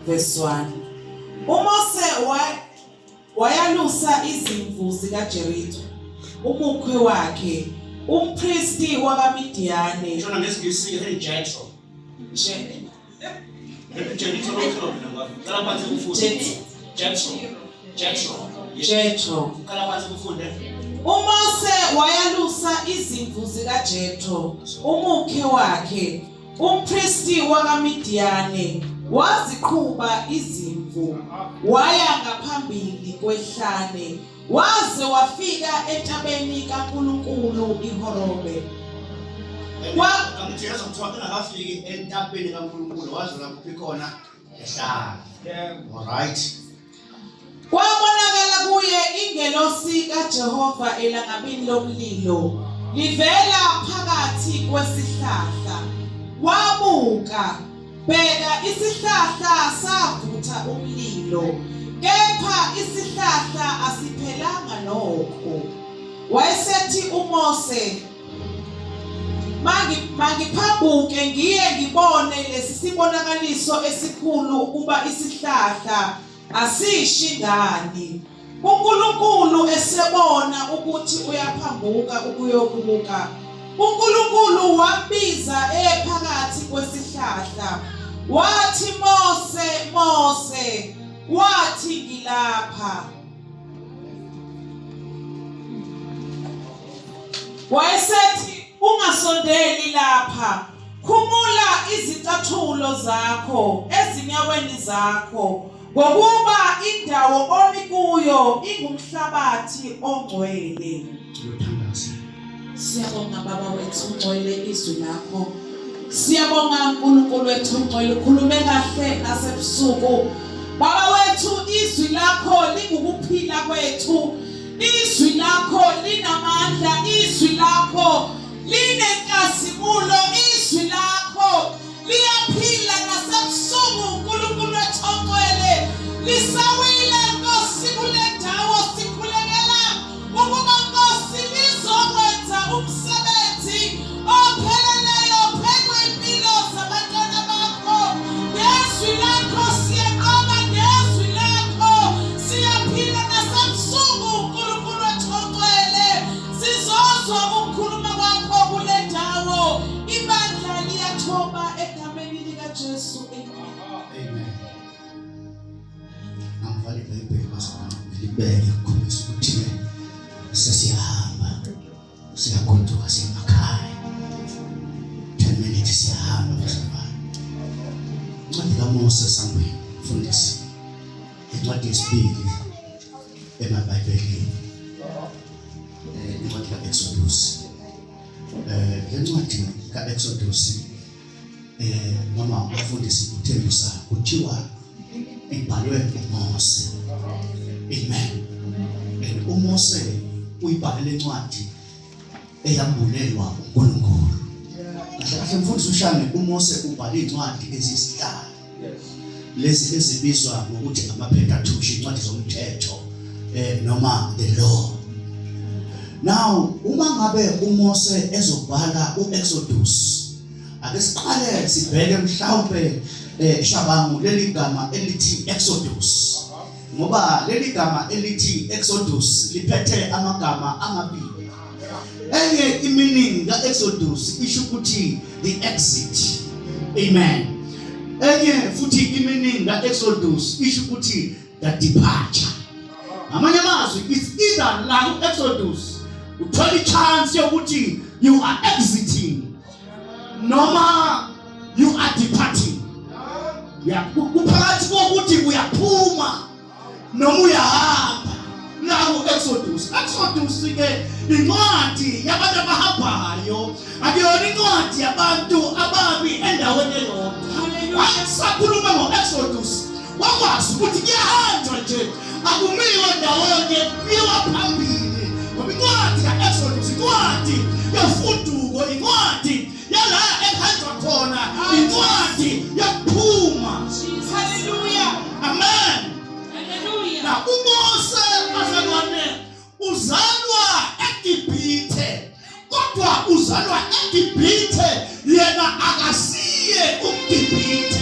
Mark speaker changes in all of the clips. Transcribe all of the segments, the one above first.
Speaker 1: Verse 1. uMose wayalusa izimvu zikaJerito umukhwe wakhe umpristi wakaMidiyane.
Speaker 2: Shona ngesingisi Jethro.
Speaker 1: Jethro. uMose wayalusa izimvu zikaJethro umukhwe wakhe umpristi wakaMidiyane waziqhuba izimvu waya ngaphambili kwehlane waze wafika entabeni kaNkulunkulu iHorebe.
Speaker 2: Ngamthiyeza ukuthi akafiki entabeni kaNkulunkulu waze lapho khona ehlane. Alright.
Speaker 1: Kwabonakala kuye ingelosi kaJehova elangabini lomlilo livela phakathi kwesihlahla. Wabuka, bheka isihlahla savutha umlilo, kepha isihlahla asiphelanga nokho. Wayesethi uMose, mangiphambuke ngiye ngibone lesi sibonakaliso esikhulu ukuba isihlahla asishi ngani. uNkulunkulu esebona ukuthi uyaphambuka ukuyokubuka, uNkulunkulu wambiza phakathi kwesihlahla wathi, Mose, Mose. Wathi, ngilapha. Wayesethi, ungasondeli lapha, khumula izicathulo zakho ezinyaweni zakho, ngokuba indawo omi kuyo ingumhlabathi ongcwele. Siyabonga Baba wethu ungcwele izwi lakho. Siyabonga uNkulunkulu wethu ungcwele, khulume kahle nasebusuku. Baba wethu izwi lakho lingukuphila kwethu. Izwi lakho linamandla, izwi lakho linenkazimulo, izwi lakho liyaphila nasebusuku. uNkulunkulu wethu ongcwele lisawile Nkosi kule ndawo sikhulekela ukuba Nkosi lizokwenza umsebenzi opheleleyo phezu impilo zabantwana bakho. Ngezwi lakho siyanqoba, ngezwi lakho siyaphila nasebusuku. uNkulunkulu wethu ongcwele sizozwa ukukhuluma kwakho kule ndawo. Ibandla liyathoba egameni likaJesu.
Speaker 2: Amen. Angivali iBhayibheli libeke ukukhombisa ukuthi sesiyahamba siyagoduka semakhaya. 10 minutes siyahamba besifana. Incwadi kaMose sangweni mfundisi. Incwadi yesibili emaBhayibhelini. Incwadi kaExodus. Incwadi kaExodus noma umfundisi uThembisa kuthiwa ibhalwe uMose. Amen. uMose uyibhalele incwadi eyambulelwa uNkulunkulu. Kahle mfundisi ushane uMose ubhale incwadi ezisihlanu. Lezi ezibizwa ngokuthi amaPentateuch, incwadi zomthetho noma the law. Now uma ngabe uMose ezobhala uExodus, ake siqale sibheke mhlawumbe shabangu leli gama elithi Exodus, ngoba leli gama elithi Exodus liphethe amagama amabili. Enye imeaning kaExodus isho ukuthi the exit. Amen. Enye futhi imeaning kaExodus isho ukuthi the departure. Amanye amazwi is either la Exodus uthola chance yokuthi you are exiting noma you are departing. Kuphakathi kokuthi uyaphuma noma uyahamba lawo Exodus. Exodus ke incwadi yabantu abahambayo, akuyona incwadi yabantu ababi endaweni eyodwa. Sakhuluma ngoExodus wakwazi ukuthi kuyahanjwa nje, akumiwe ndawonye, kuyiwa phambili. Ngoba incwadi kaExodus incwadi yofuduko, incwadi yala ehanjwa khona, incwadi yokuphuma.
Speaker 1: Hallelujah.
Speaker 2: Amen.
Speaker 1: Hallelujah.
Speaker 2: Na uMose azalwane uzalwa eGibhithe, kodwa uzalwa eGibhithe yena akasiye uGibhithe.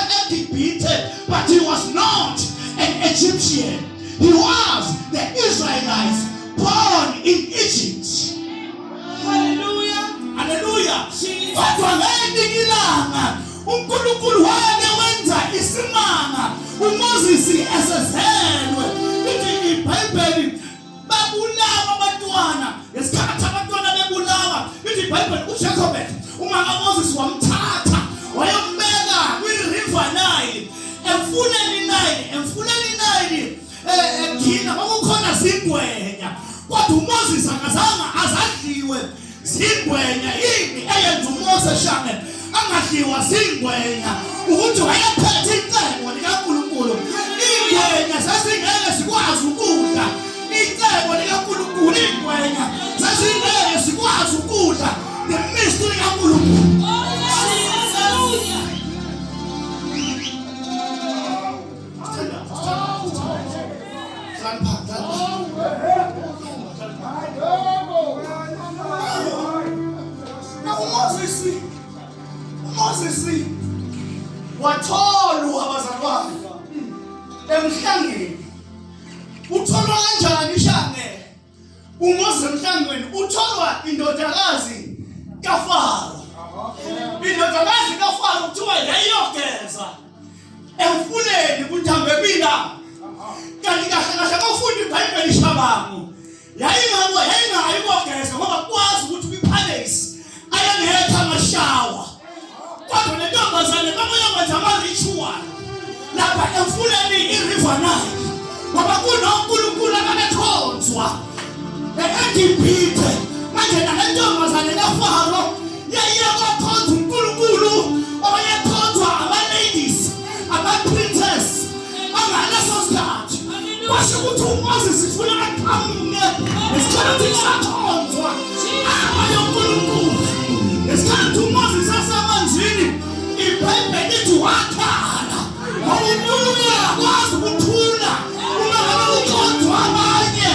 Speaker 3: eGibhithe, but he was not an Egyptian. He was the Israelites born in Egypt.
Speaker 1: Hallelujah.
Speaker 3: Hallelujah.
Speaker 1: Jesus.
Speaker 3: Kodwa ngelinye ilanga uNkulunkulu wake wenza isimanga uMoses esezelwe. Lithi iBhayibheli babulawa abantwana. Ngesikhathi abantwana bebulawa, lithi iBhayibheli uJacob umama Moses wamthatha wayombeka kwi-River Nile. Emfuleni Nile ekhina kwakukhona zingwenya. Kodwa uMoses akazange azadliwe zingwenya. Yini eyenza uMoses shame angadliwa zingwenya? Ukuthi wayephethe icebo likaNkulunkulu. Ingwenya sasingeke sikwazi ukudla icebo likaNkulunkulu. Ingwenya sasingeke sikwazi ukudla the mystery kaNkulunkulu. Moses watholwa abazalwane emhlangeni. Utholwa kanjani shange? uMoses emhlangeni utholwa indodakazi kaFaro. Indodakazi kaFaro kuthiwa yayiyogeza emfuleni kuDambebila. Kanti kahle kufunda iBhayibheli shabangu yayingayibogeza ngoba kwazi ukuthi kwi-palace ayangekho amashawa. Kodwa le ntombazane bamoyenza ama-ritual lapha emfuleni i-River Nile ngoba kunoNkulunkulu ababekhonzwa eGibhithe. Manje nale ntombazane kaFaro yayiye kwakhonza uNkulunkulu owayekhonzwa ama-ladies, ama-princess angaleso sikhathi. Kwasho ukuthi uMoses ufuna aqhamuke esikhathi sakhonzwa abanye uNkulunkulu. Esikhathi uMoses asamanzini iBhayibheli lithi wakhala ngoba uNkulunkulu uyakwazi ukuthula uma ngabe ukhonzwa abanye.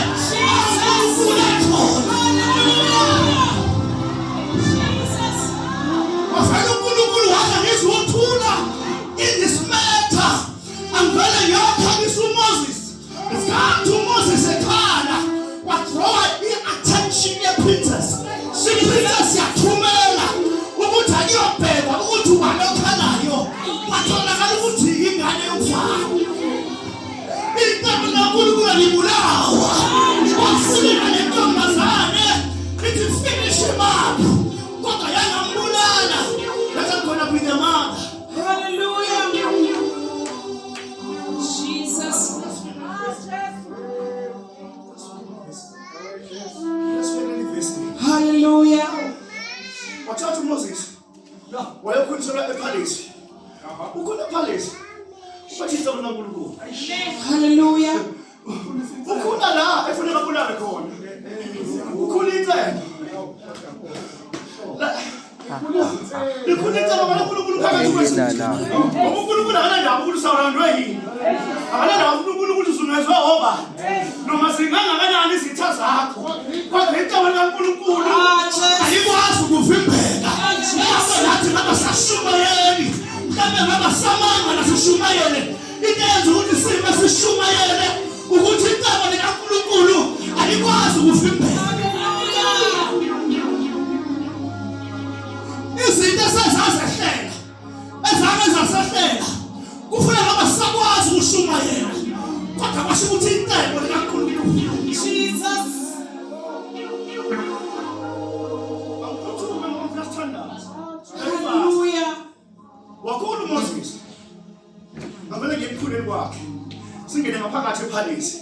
Speaker 3: Wafela uNkulunkulu wathi ngizothula in this matter. Angivele ngiyakhangisa uMoses. Esikhathi uMoses ekhala wathrowa i-attention ye-princess. Si-princess yathumela ukuthi akuyobhekwa ukuthi ubani okhalayo. Kwatholakala ukuthi ingane yomfana. Icebo likaNkulunkulu libulawa. Wafika le ntombazane lithi finish him up. Kodwa yangambulala. Yaza khona kwithe mama.
Speaker 1: Hallelujah. Jesus. Hallelujah.
Speaker 3: Wathatha uMoses wayekhuliselwa epalace. Ukhona epalace ubathisa bona uNkulunkulu.
Speaker 1: Hallelujah.
Speaker 3: Ukhona la efuneka kulale khona. Ukhona icebo. Likhona icebo bona uNkulunkulu phakathi kwethu. uNkulunkulu akanandaba ukuthi sawurandwe yini. Akanandaba uNkulunkulu ukuthi uzunezwe obani. Noma singangakanani izitha zakho. Kodwa icebo likaNkulunkulu alikwazi ukuvimbeka. Nathi ngabasashumayeli. Mhlawumbe ngabasamanga nasishumayele. Into yenza ukuthi sime sishumayele ukuthi icebo likaNkulunkulu alikwazi ukuvimbeka. Izinto esezazehlela ezasehlela kufuneka ngabasakwazi ukushumayela. Kodwa kwasho ukuthi icebo likaNkulunkulu.
Speaker 1: Jesus. Hallelujah.
Speaker 3: Wakhulu uMoses. Ngavele ngiyiphulele kwakhe. Singene ngaphakathi epalace.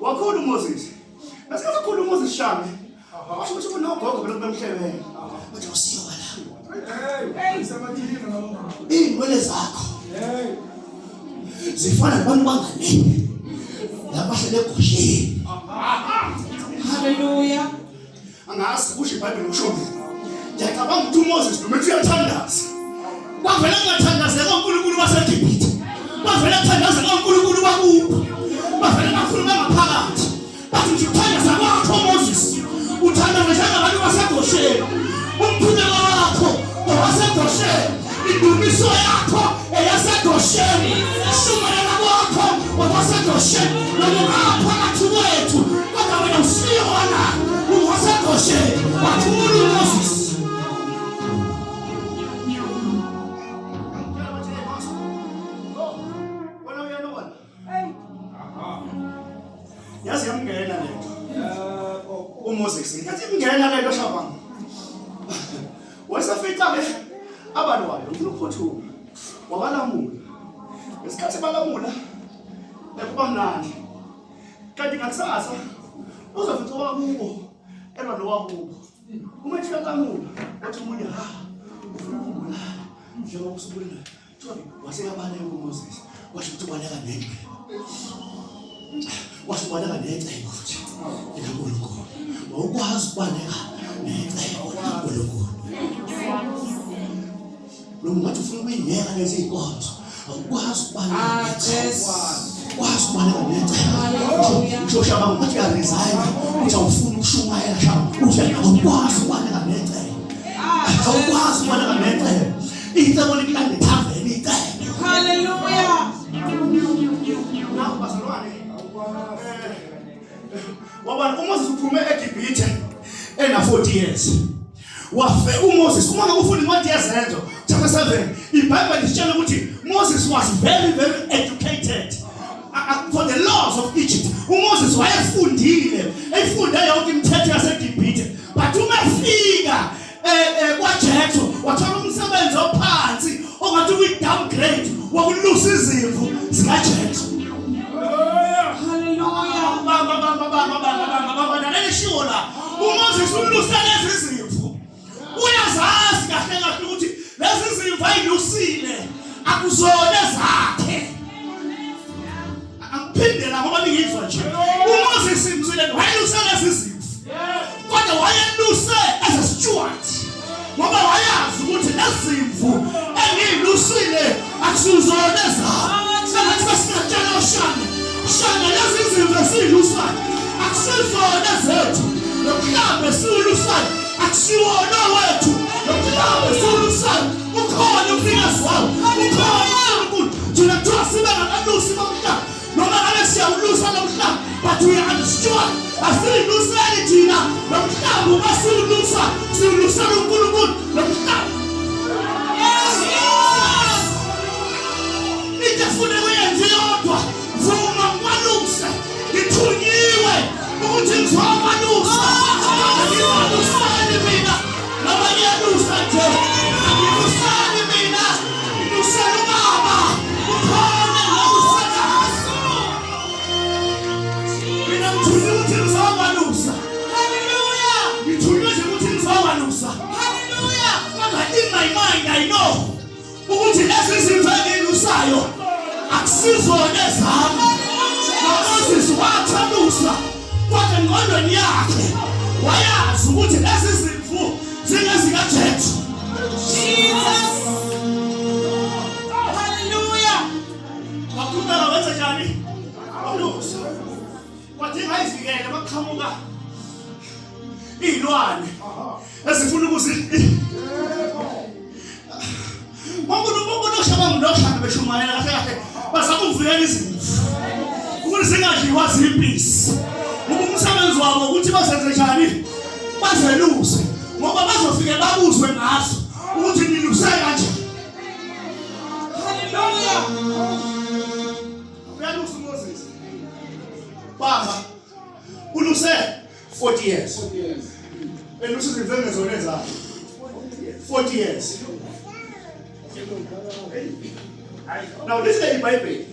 Speaker 3: Wakhulu uMoses. Nasikhathi kakhulu uMoses shame. Washo ukuthi unogogo phela bemhlebele. Kodwa usiyo la. Iy'nwele zakho zifana nabantu banganene labahlele egosheni.
Speaker 1: Hallelujah.
Speaker 3: Angazi kusho iBhayibheli kusho. Ngiyacabanga ukuthi uMoses noma ethi uyathandaza. Kwavele kungathandazeka uNkulunkulu waseGibhithe. Kwavele kuthandazeka uNkulunkulu wakubo. Kwavele kakhuluma ngaphakathi. Bathi nje uthandaza kwakho uMoses. Uthandaza njengabantu baseGosheni. Umphumela wakho owaseGosheni indumiso yakho eyaseGosheni, shumela kwakho waseGosheni, noma phakathi kwethu kodwa wena usiyona waseGosheni wathula uMoses. Yazi yamngena lento uMoses ngathi imngena lento shabanga wasafika ke abantu wayo ufuna ukuphuthuma wabalamula esikhathi balamula ekuba mnandi kanti ngakusasa uzofica wakubo eba nowakubo uma ethika lamula wathi umunye ufuna ukubulala njengoba usubulala Jobi waseyabaleka uMoses washo ukuthi ubaleka nengwe wasubaleka necebo futhi likaNkulunkulu wawukwazi ukubaleka necebo likaNkulunkulu noma ngathi ufuna ukuyiyeka lezi inkonzo awukwazi ukubaleka necebo kwazi ukubaleka necebo ngisho shaba ngathi uyaresign uthi awufuni ukushumayela shaba uthi awukwazi ukubaleka necebo awukwazi ukubaleka necebo icebo likulande thaveni icebo.
Speaker 1: Hallelujah.
Speaker 3: Naku bazalwane wabona uMoses uphume eGibhithe ena 40 years wafe uMoses uma ngakufuna incwadi yezenzo chapter 7 iBhayibheli isitshela ukuthi Moses was very educated for the laws of Egypt. uMoses wayefundile efunde yonke imithetho yaseGibhithe but uma efika kwaJethro wathola umsebenzi ophansi ongathi uyi downgrade wokulusa izimvu zikaJethro. Naleshiwo la uMoses ulusa lezi zimvu uyazazi kahle kahle ukuthi lezi zimvu ayilusile akuzona zakhe akuphindela ngoba ningizwa nje uMoses imzile wayelusa lezi zimvu kodwa wayeluse as a steward ngoba wayazi ukuthi lezi zimvu engilusile akusuzona zakhe sengathi basikatshela Shana lezi zimvu esilusayo akusizona zethu nomhlambi esilusayo akusiwona wethu nomhlambi esilusayo ukhona umnikazi wawo ukhona uNkulunkulu thina kuthiwa sibe ngakalusi bomhlambi noma ngabe siyawulusa lo mhlambi but we understand asiluseli thina nomhlambi uma siwulusela uNkulunkulu nomhlambi. Itafune kuyenze yodwa vuma kwalusa ngithunyiwe ukuthi ngizokwalusa ngilusani mina noma ngiyalusa nje ngilusani mina ngilusani baba ukhona nokusakaza mina ngithunyiwe ukuthi ngizokwalusa. Hallelujah. Ngithunyiwe ukuthi ngizokwalusa. Hallelujah. Kodwa in my mind I know ukuthi lezi zinto engilusayo akusizona ezami. Moses wathalusa kodwa engqondweni yakhe wayazi ukuthi lezi zimvu zingezikaJethro.
Speaker 1: Jesus. Hallelujah.
Speaker 3: Wakhuluma wenza njani? Walusa. Wadinga ivikele baqhamuka izilwane ezifuna ukuzi Bonke shaba ngidokhala beshumayela kahle kahle bazama ukuvikela izimvu ukuthi zingadliwa zimpisi. Umsebenzi wabo ukuthi bazenze njani bazeluse ngoba bazofike babuzwe ngazo ukuthi niluse kanjani.
Speaker 1: Hallelujah.
Speaker 3: Uyalusa uMoses baba uluse 40 years elusa izimvu zona zakhe 40 years. Now listen to the Bible.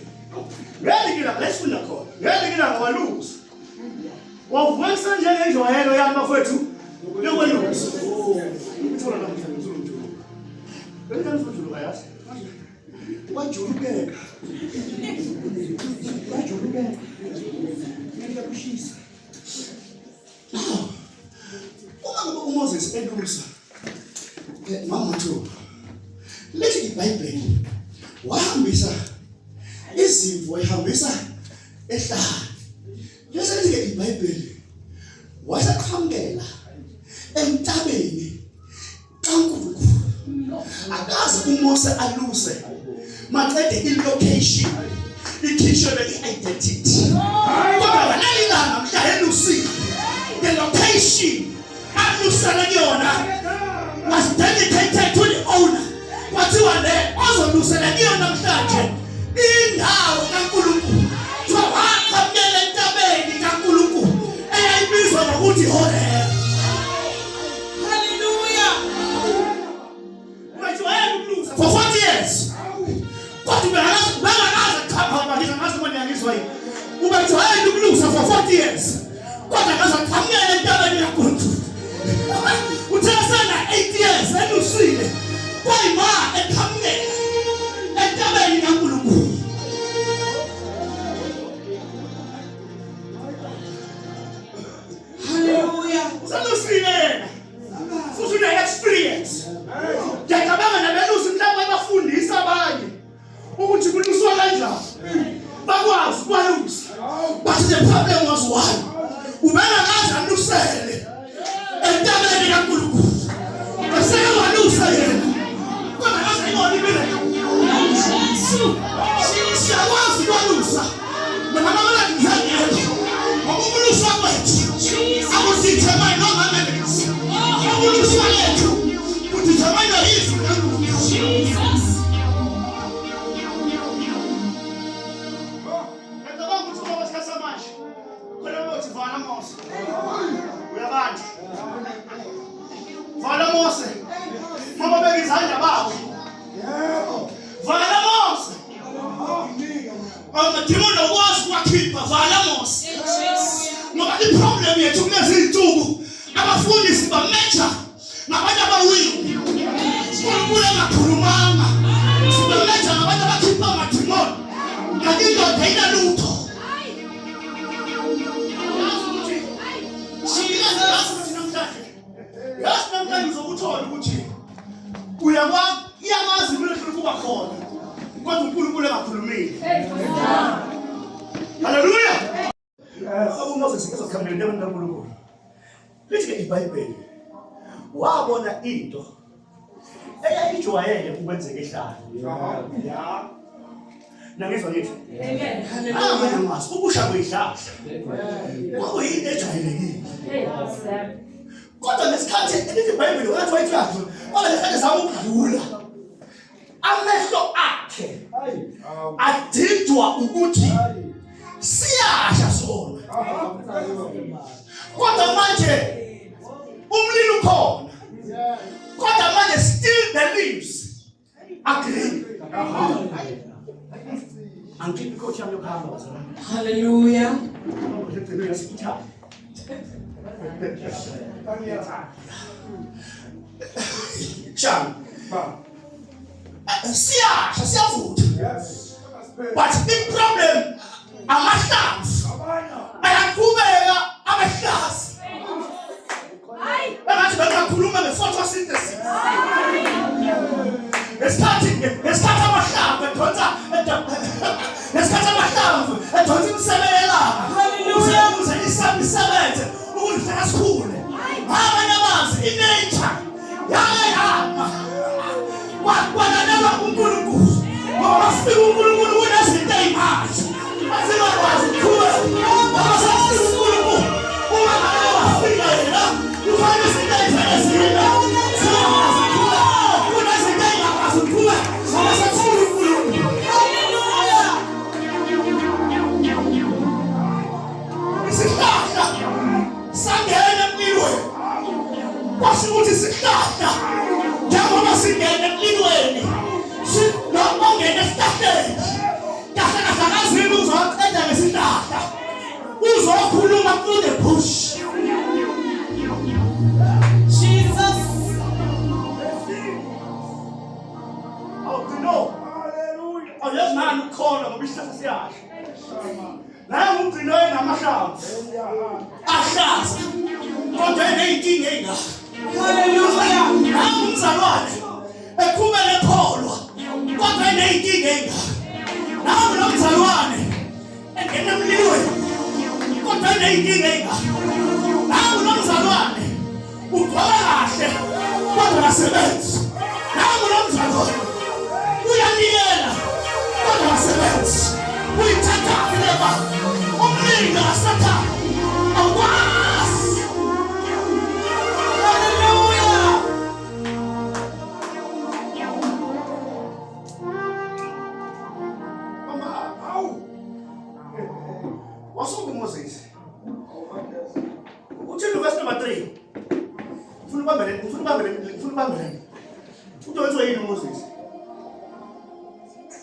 Speaker 3: Let's funda khona. Ngiyadikila ngwalusa. Wavusa njenge injwayelo yami mfowethu. Yokwelusa. Uthola namhlanje uzulu. Benzani uzulu bayazi? Wajulukeka. Ngiyakushisa. Uma uMoses elusa. Mama Thupha. Lethi iBhayibheli wahambisa izimvu wayihambisa ehlane. Lethi iBhayibheli wasaqhamukela entabeni kaNkulunkulu. Akaze Mose aluse maqede i-location ikhishwe i-identity kodwa ngalilanga mhla elusile the location alusele kuyona was dedicated to the owner kwathiwa le ozolusele kuyona namhlanje indawo kaNkulunkulu waqhamela entabeni kaNkulunkulu eyayibizwa ngokuthi Horeb.
Speaker 1: Hallelujah.
Speaker 3: For 40 years. But for 40 years. But I was coming and telling you, 8 years, and you see it. Why, ma, and come and telling you,
Speaker 1: Hallelujah.
Speaker 3: so you see it. For the experience. Jakabanga na belusi mhlawumbe abafundisa abanye ukuthi kuluswa kanjani bakwazi ukwalusa but the problem was one ubeka kaza alusele entabeni kaNkulunkulu bese walusa yena kodwa kaza ibona ibile Jesu siyakwazi ukwalusa noma noma ngiyangelo ngokulusa kwethu akusithemani noma ngalesi ngokulusa lethu kuthemani izwi kaNkulunkulu Jesus. Vala Mose. Mama begizanja bawo. Vala Mose. Demon was wakhipha vala Mose. Ngoba iproblem yethu kulezi izinsuku abafundisi bamecha ngabantu abawini. Unkulunkulu engakhulumanga. Sibamecha ngabantu abakhipha amademoni. Kanti indoda ayinalutho. Namhlanje uzokuthola ukuthi iyamazi impilo kuba khona kodwa uNkulunkulu engakhulumile. Haleluya. Moses ezokhambela endabeni kaNkulunkulu. Lithi iBhayibheli wabona into eyayijwayele ukwenzeka ehlala. Ya. Nangizwa ngithi. Amen. Haleluya. Amazi ubusha kwezihlahla. Kwakuyinto ejwayelekile. Kodwa lesikhathi elithi iBhayibheli wathi wayithatha wala lesikhathi samukudlula amehlo akhe adidwa ukuthi siyasha sona kodwa manje umlilo ukhona kodwa manje still believes agree angithi coach yami yokuhamba bazalwane.
Speaker 1: Hallelujah.
Speaker 3: Sham. Yes. But the problem, amahlamvu ayaqhubeka amahlasi. Abantu bengakhuluma nge-photosynthesis. Ngesikhathi amahlamvu edonsa imisebenzi yelanga.
Speaker 1: Hallelujah.
Speaker 3: Ukuze isebenze ukuthi asikhule. Abanye abazi inature yayahamba. Wakwanana uNkulunkulu. Ngoba sifika uNkulunkulu kunezinto ezimazi. Asingakwazi ukukhula. Ngoba sifika uNkulunkulu. Uma ngafika yena, kufanele izinto ezifana kunezinto ezingakwazi ukukhula. Ngoba sifika uNkulunkulu. Isihlahla sangena emlilweni. Kwasho ukuthi isihlahla njengoba singena emlilweni ongena esihlahleni kahle kahle akazini uzoceda ngesihlahla uzokhuluma through the bush.
Speaker 1: Jesus.
Speaker 3: No. Hallelujah. Awuyezimali ukukholwa ngoba isihlahla siyasha. Naye umgcino enamahlamvu ahlaza kodwa eneyinkinga engaka.
Speaker 1: Hallelujah.
Speaker 3: Naye umzalwane eqhubeka ekholwa kodwa eneyinkinga engaka. Nawe nomzalwane engena emlilweni kodwa eneyinkinga engaka. Nawe nomzalwane ugqoka kahle kodwa akasebenzi. Nawe nomzalwane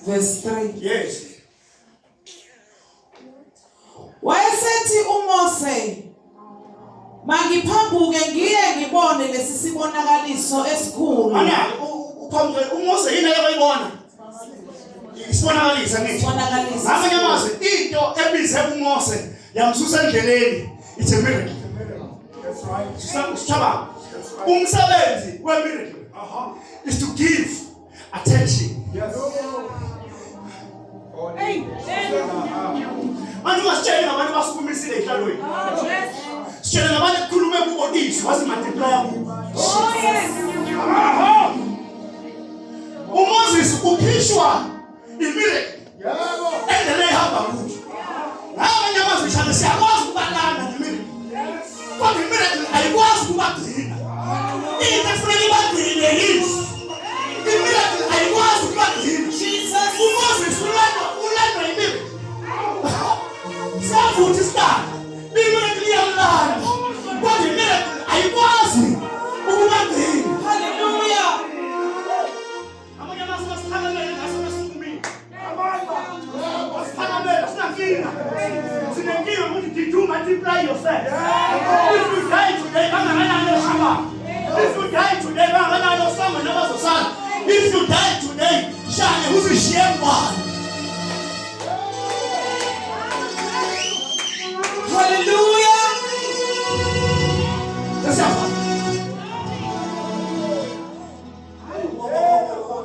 Speaker 1: Verse 3.
Speaker 3: Yes.
Speaker 1: Wayesethi uMose, mangiphambuke ngiye ngibone lesi sibonakaliso esikhulu.
Speaker 3: Manje uphambuke uMose yini ayibona? Isibonakaliso ngithi.
Speaker 1: Isibonakaliso.
Speaker 3: Ngamanye amazwi into ebize uMose yamsusa endleleni it's a miracle. That's right. Sishaba. Umsebenzi we-miracle is to give attention. Yes. Manje ungasitsheli ngabantu basukumisile ehlalweni. Sitshela ngabantu ekukhulume kubo izwi wasimultiply kubo. uMoses ukhishwa imiracle. Yebo. Endleleni ehamba kuyo. Ngamanye amazwi shaka siyakwazi ukubalana ngemiracle. Kodwa imiracle ayikwazi ukubagcina. Into efanele ibagcine yizwi. Imiracle ayikwazi ukubagcina.
Speaker 1: Jesus.
Speaker 3: uMoses ulandwa imiracle. Safuthi isikhathi. Imiracle iyamlanda. Kodwa imiracle ayikwazi ukubagcina.
Speaker 1: Hallelujah.
Speaker 3: Amanye amazwi masiphakamele ngaso masukumile. Masiphakamele sinankinga. Sinenkinga ukuthi did you multiply yourself? If you die today, bangakanani oshaba? If you die today, bangakanani osama nabazosala? If you die today, shane uzishiye mbani?
Speaker 1: Hallelujah.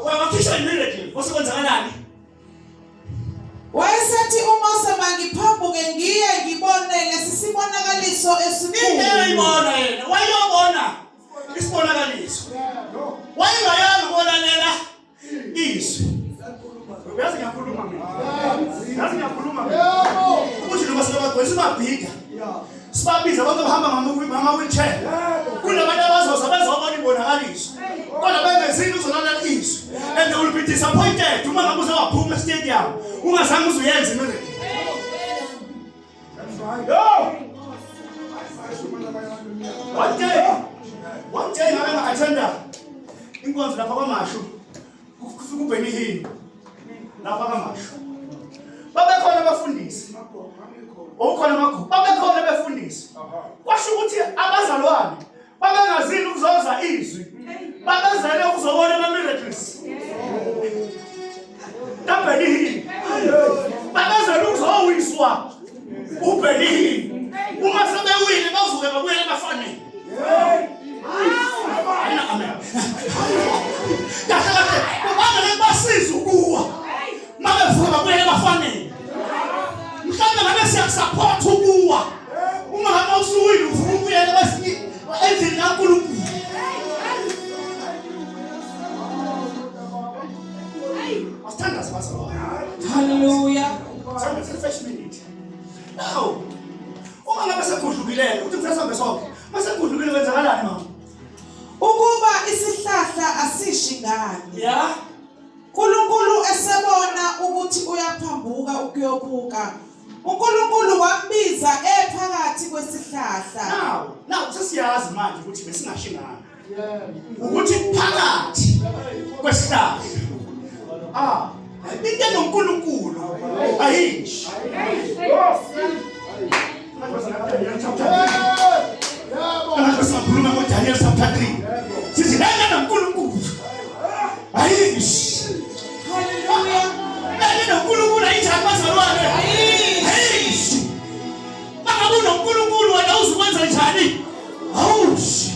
Speaker 3: Wakhisha imiracle, wasekwenzakalani?
Speaker 1: Wayesethi uMose, mangiphambuke ngiye ngibone lesi sibonakaliso esikhulu.
Speaker 3: Into ayibona yena, wayobona isibonakaliso. Wayengayanga ukulalela izwi. Uyazi ngiyakhuluma mina. Yazi ngiyakhuluma mina. Ukuthi noma singabagcwesa imabhida. Sibabiza abantu abahamba ngama-wheelchair. Kunabantu abazoza bezobona ibonakaliso. Kodwa bengezini uzolalela izwi. And they will be disappointed. Uma ngabe uzawaphuma e-stadium, ungazange uzuyenza imiracle. That's right. Yo! One day ngabe nga-attenda inkonzo lapha kwaMashu. Kufika uBenny Hinn. Lapha kwaMashu. Babekhona abafundisi. Ukhona amakho. Babekhona abafundisi. Kwasho ukuthi abazalwane babengazini ukuzoza izwi. Babezele ukuzobona ama-miracles. uBenny Hinn. Babezele ukuzowiswa uBenny Hinn. Uma sebewile bavuke babuyele ebafaneni. Amen. Kahle babangeke basize ukuwa. Mabevuka babuyele ebafaneni. Mhlawumbe ngabe siyakusupport ukuwa. Uma ngabe usuwile uvuka ubuyele basi endlini kaNkulunkulu. Wasithandaza bazalwane.
Speaker 1: Hallelujah.
Speaker 3: Sami first minute. Now, uma ngabe sekudlukilele uthi kusasambe sonke. Masekudlukile kwenzakalani mama?
Speaker 1: Ukuba isihlahla asishi ngani.
Speaker 3: Yeah.
Speaker 1: uNkulunkulu esebona ukuthi uyaphambuka ukuyobuka. uNkulunkulu wambiza ephakathi kwesihlahla.
Speaker 3: Now sesiyazi manje ukuthi besingashingana. Ukuthi phakathi kwesihlahla. Into noNkulunkulu ayishi. Sikhuluma ngoDaniel chapter 3. Sithi nana noNkulunkulu ayishi.
Speaker 1: Hallelujah.
Speaker 3: Nana noNkulunkulu ayijani bazalwane. Ayishi. Mangabe unoNkulunkulu wena uzukwenza njani? Awushi.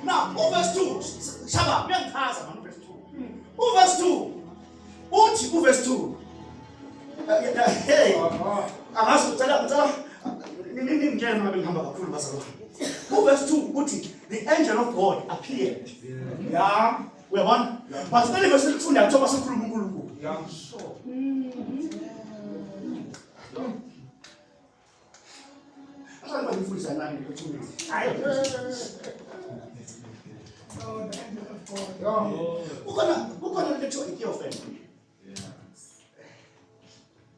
Speaker 3: Now, verse 2. Shaba, uyangichaza manje verse 2. Verse 2. Uthi verse 2. Hey. Angazi ngicela ngingena ngabe ngihamba kakhulu bazalwane. Verse 2 uthi the angel of God appeared. Yeah. Uyabona? But then verse likufunda kuthiwa basekhuluma uNkulunkulu. Yeah. Asale bangifundisa nani ukuthi hayi. Ukhona letho Ethiopian.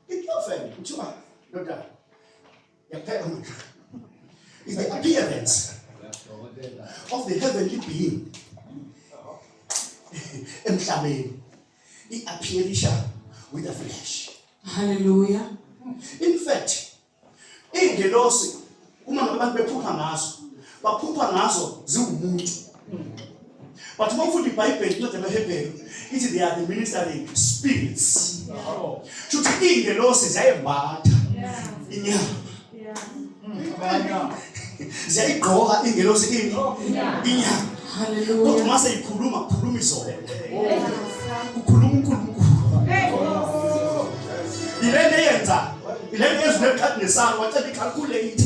Speaker 3: Ethiopian kuthiwa ndoda yaphela manje. Is the appearance of the heavenly being emhlabeni. i-appearisha with the flesh.
Speaker 1: Hallelujah.
Speaker 3: In fact, iy'ngelosi uma ngabe abantu baphupha ngazo ziwumuntu. But uma ufunda iBhayibheli incwadi yamaHebheru ithi they are the ministering spirits. Shuthi iy'ngelosi ziyayimbatha inyama. Ziyayigqoka ingelosi inyama.
Speaker 1: Hallelujah.
Speaker 3: Kodwa uma seyikhuluma izona. Kukhuluma uNkulunkulu. Ilento eyenza ezwe ekhadi nesalo wacela icalculate.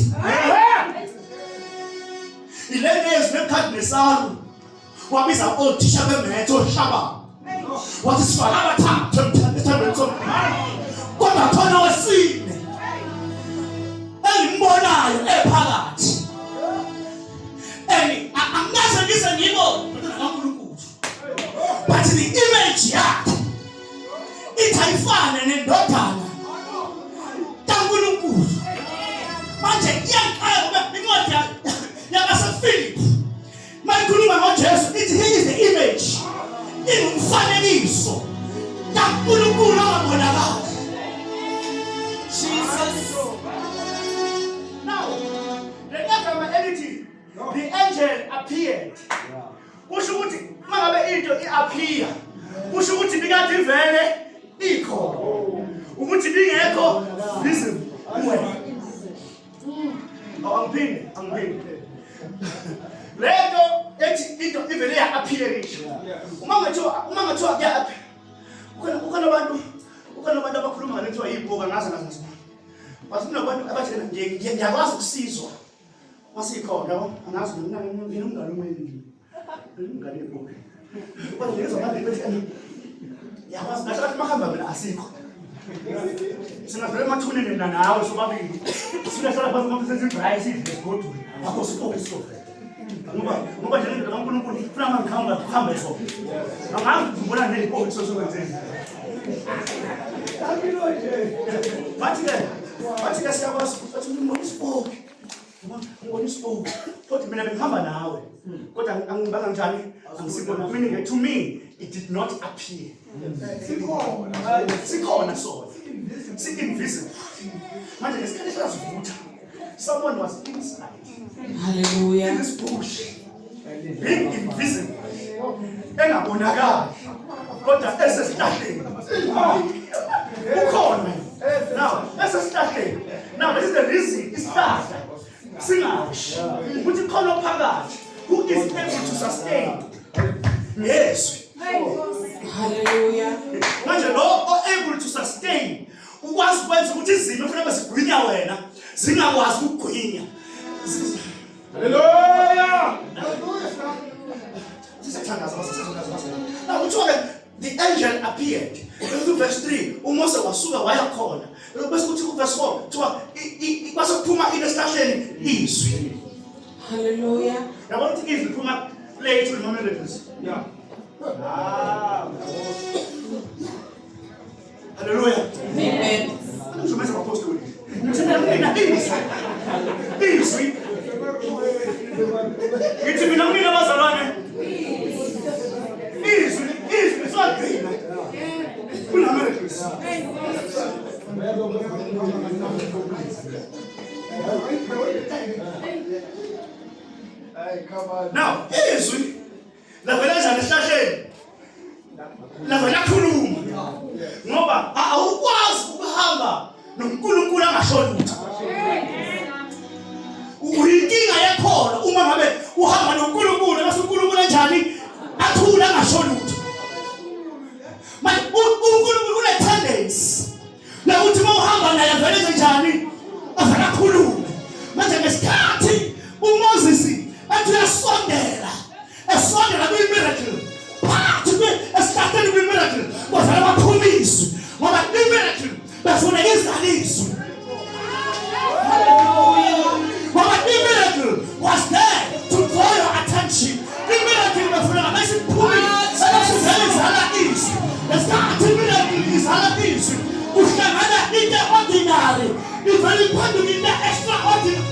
Speaker 3: Ilento ezwe ekhadi nesalo wabiza othisha bemetho shaba. Wathi sifaka abathathu emthandweni somphikazi. Kodwa khona wesine engimbonayo ephakathi. Angase ngise ngibone kaNkulunkulu. But the image yakhe ithayifane nendodana kaNkulunkulu. Manje iyaxeka incwadi yabaseFilipi. Mayikhuluma ngoJesu ithi he is the image. Ingumfanekiso kaNkulunkulu ongabonakali.
Speaker 1: Jesus.
Speaker 3: Now, the angel appeared. Kusho ukuthi mangabe into iappear, kusho ukuthi bikade ivele ikhona. Ukuthi bingekho visible. Angiphinda. Lento ethi into ivele ya-appearisha. Uma ngathiwa kuya-appear. Ukhona abantu abakhuluma ngalento yibhoka ngaze. But kunabantu abathi ngiyakwazi ukusizwa. Masikhona angazi nginomngane omningi. Ngane ebhoka. Kodwa ngizwa ngathi bethi yakwazi ngathi mahamba mina asikho. Sinavele mathunene nawe sobabili. Sinasala phansi ngomsebenzi iBright isigodwe. Akho sipho. Ngoba nje ngeke kaNkulunkulu ufuna mangikhamba isopho. Angazi ngibona nelipho sosokwenzeni. Bathi ke siyakwazi ukuthi umuntu spoke. Ngibona ispoke. Kodwa mina bengihamba nawe. Kodwa angibanga njani? Angisibona. Meaning to me it did not appear. Sikhona sona. Si-invisible. Manje ngesikhathi sazivutha. Someone was inside.
Speaker 1: Hallelujah.
Speaker 3: In this bush. Being invisible. Engabonakali. Kodwa esesihlahleni. Ukhona. Now, esesihlahleni. Now, this is the reason isihlahla singashi. Ukuthi khona phakathi who is able to sustain. Yes.
Speaker 1: Hallelujah.
Speaker 3: Manje lo able to sustain ukwazi ukwenza ukuthi izimo kufanele sigwinya wena zingakwazi ukugwinya. Hallelujah. Now the angel appeared. Verse 3 uMose wasuka waya khona. Bese kuthi verse 4 kuthiwa kwasophuma esihlahleni izwi.
Speaker 1: Hallelujah.
Speaker 3: Yabona ukuthi izwi liphuma late with melodies. Yeah. Hallelujah.
Speaker 1: Amen.
Speaker 3: Uzomenza apostoli. Izwi. Ithi mina bazalwane. Izwi isagcina. Kuna melodies. Now, izwi lavela esihlahleni. Lavela khuluma. Ngoba awukwazi ukuhamba noNkulunkulu angashoni lutho. Uyinkinga yakho uma ngabe uhamba noNkulunkulu bese uNkulunkulu kanjani athula angashoni lutho. Manje uNkulunkulu une tendency la uthi uma uhamba naye vele kanjani avela khuluma. Manje ngesikhathi uMoses athi uyasondela kwi-miracle. Phakathi esihlahleni kwi-miracle kwavela baphumiswe ngoba i-miracle bafuna izaliswe. Ngoba i-miracle was there to draw your attention. I-miracle bafuna abasiphumisa abasivele izala izwi. Ngesikhathi i-miracle izala izwi kuhlangana into ordinary ivele iphenduke into extraordinary.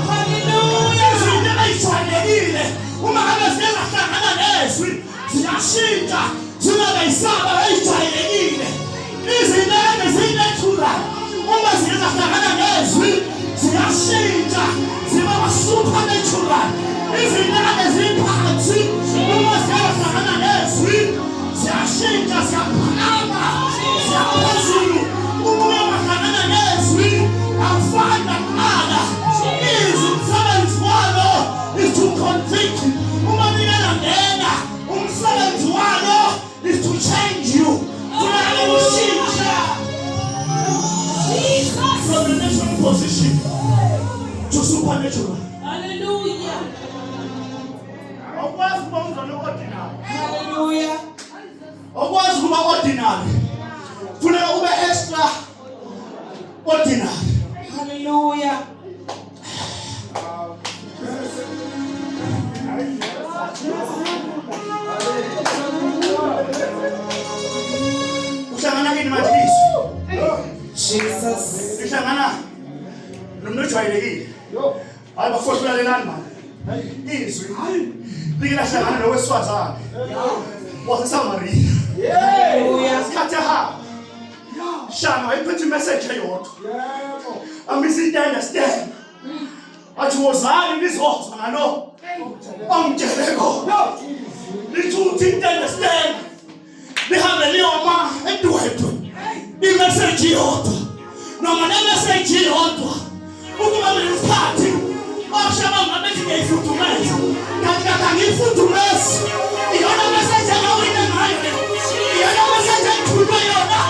Speaker 3: Hallelujah. Izinto ezijwayelekile uma ngabe ziyahlangana nezwi ziyashintsha Singabeyisaba ejayelekile. Izinene zinethula. Uma ziyahlangana nezwi ziyashintsha ziba supernatural. Izinene ziphansi. Uma ziyahlangana nezwi ziyashintsha ziyaphakama ziyaphezulu. Uma uyahlangana nezwi awufani nakuqala. Umsebenzi walo is to convict. Uma niyangena umsebenzi walo is to change you. From the natural position to supernatural.
Speaker 1: Hallelujah.
Speaker 3: Okwazi kuba umzali ordinary.
Speaker 1: Hallelujah.
Speaker 3: Okwazi kuba ordinary. Funeka ube extra ordinary.
Speaker 1: Hallelujah.
Speaker 3: Uhlangana kini manje izwi.
Speaker 1: Jesus.
Speaker 3: Uhlangana nomuntu ojwayelekile. Hayi bafohlulalelani manje. Izwi. Lilahlangana nowesifazane. WaseSamaria.
Speaker 1: Hallelujah.
Speaker 3: Sikhathe ha. Shama ayiphethe message eyodwa. Amisi understand. Athi wozani nizozwa ngalo. Amjeleko. Lithuthi understand. Lihambe liyoma edwethu. Imessage yodwa. Noma le message yodwa. Ukuba lesikhathi oshaba ngabethi ngiyifudumeza. Kanti ngiyifudumeza. Iyona message engawina ngayo. Iyona message engithulwe yona.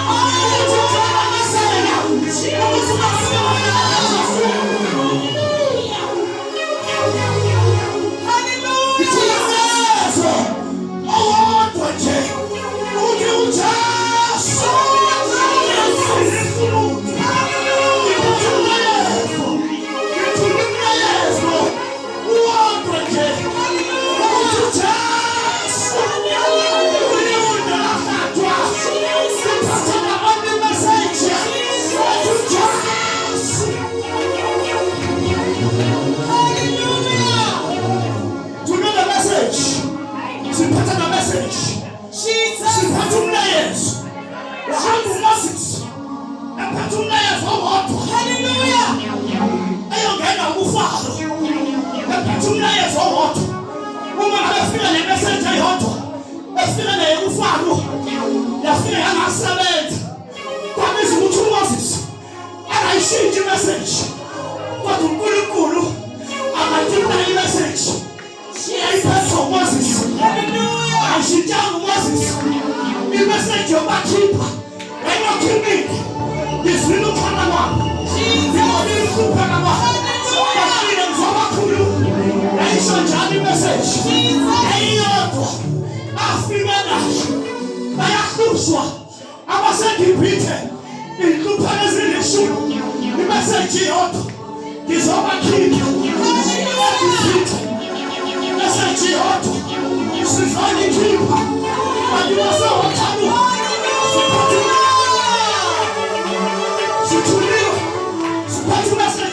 Speaker 3: Message